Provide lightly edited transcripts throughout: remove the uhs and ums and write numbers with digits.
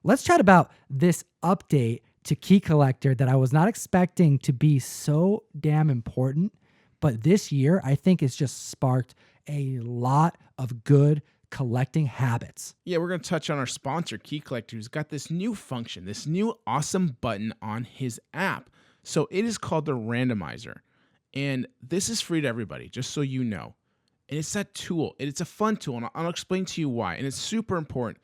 let's chat about this update to Key Collector that I was not expecting to be so damn important. But this year, I think it's just sparked a lot of good collecting habits. Yeah, we're going to touch on our sponsor, Key Collector, who's got this new function, this new awesome button on his app. So it is called the Randomizer. And this is free to everybody, just so you know. And it's that tool. It's a fun tool, and I'll explain to you why. And it's super important.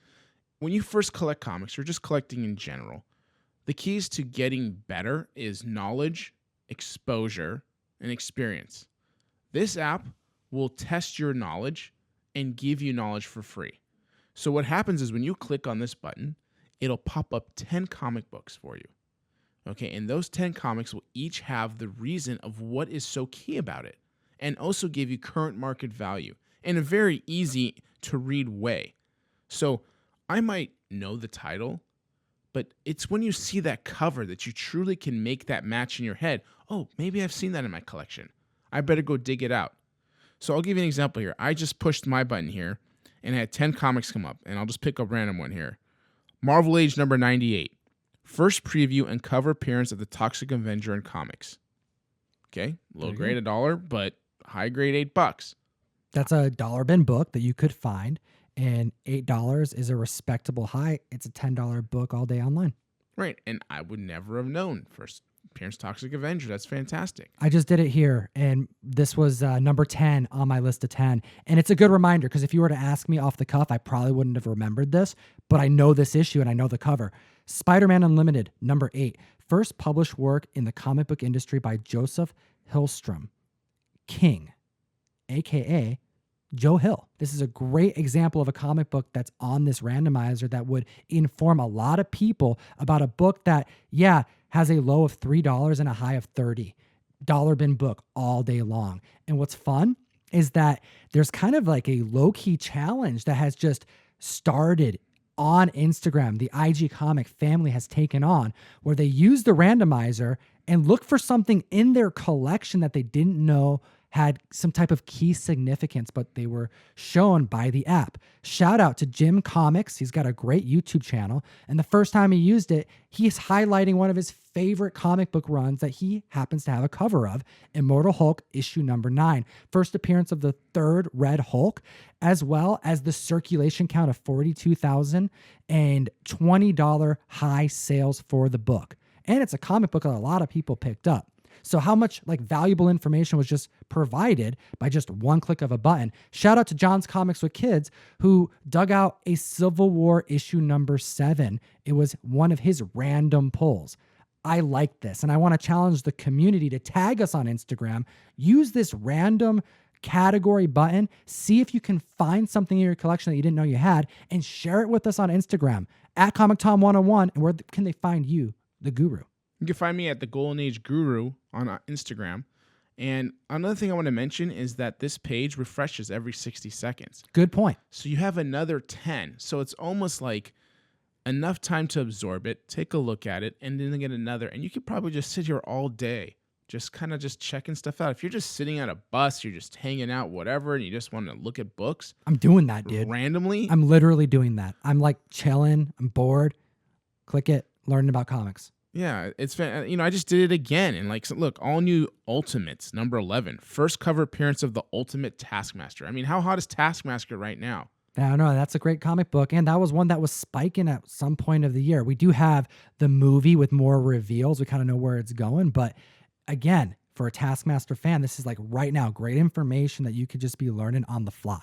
When you first collect comics, or just collecting in general, the keys to getting better is knowledge, exposure, and experience. This app will test your knowledge and give you knowledge for free. So what happens is when you click on this button, it'll pop up 10 comic books for you. Okay, and those 10 comics will each have the reason of what is so key about it, and also give you current market value in a very easy to read way. So I might know the title, but it's when you see that cover that you truly can make that match in your head. Oh, maybe I've seen that in my collection. I better go dig it out. So I'll give you an example here. I just pushed my button here, and I had 10 comics come up, and I'll just pick a random one here. Marvel Age number 98. First preview and cover appearance of the Toxic Avenger in comics. Okay, low grade $1, but high grade $8. That's a dollar bin book that you could find, and $8 is a respectable high. It's a $10 book all day online. Right, and I would never have known. First appearance Toxic Avenger, that's fantastic. I just did it here, and this was number 10 on my list of 10. And it's a good reminder, because if you were to ask me off the cuff, I probably wouldn't have remembered this, but I know this issue and I know the cover. SpiderMan Unlimited, number 8. First published work in the comic book industry by Joseph Hillstrom King, a.k.a. Joe Hill. This is a great example of a comic book that's on this randomizer that would inform a lot of people about a book that, yeah, has a low of $3 and a high of $30. Dollar bin book all day long. And what's fun is that there's kind of like a low-key challenge that has just started on Instagram. The IG comic family has taken on, where they use the randomizer and look for something in their collection that they didn't know had some type of key significance, but they were shown by the app. Shout out to Jim Comics. He's got a great YouTube channel. And the first time he used it, he's highlighting one of his favorite comic book runs that he happens to have a cover of, Immortal Hulk issue number 9. First appearance of the third Red Hulk, as well as the circulation count of 42,000 and $20 high sales for the book. And it's a comic book that a lot of people picked up. So how much like valuable information was just provided by just one click of a button. Shout out to John's Comics with Kids, who dug out a Civil War issue number 7. It was one of his random pulls. I like this, and I want to challenge the community to tag us on Instagram. Use this random category button. See if you can find something in your collection that you didn't know you had, and share it with us on Instagram at ComicTom101. And where can they find you, the guru? You can find me at the Golden Age Guru on Instagram. And another thing I want to mention is that this page refreshes every 60 seconds. Good point. So you have another 10. So it's almost like enough time to absorb it, take a look at it, and then get another. And you could probably just sit here all day, just kind of just checking stuff out. If you're just sitting at a bus, you're just hanging out, whatever, and you just want to look at books. I'm doing that, dude. Randomly. I'm literally doing that. I'm like chilling. I'm bored. Click it. Learning about comics. Yeah, it's I just did it again, and like, so look, all new Ultimates number 11, first cover appearance of the Ultimate Taskmaster. I mean, how hot is Taskmaster right now? I don't know. That's a great comic book, and that was one that was spiking at some point of the year. We do have the movie with more reveals. We kind of know where it's going, but again, for a Taskmaster fan, this is like right now great information that you could just be learning on the fly.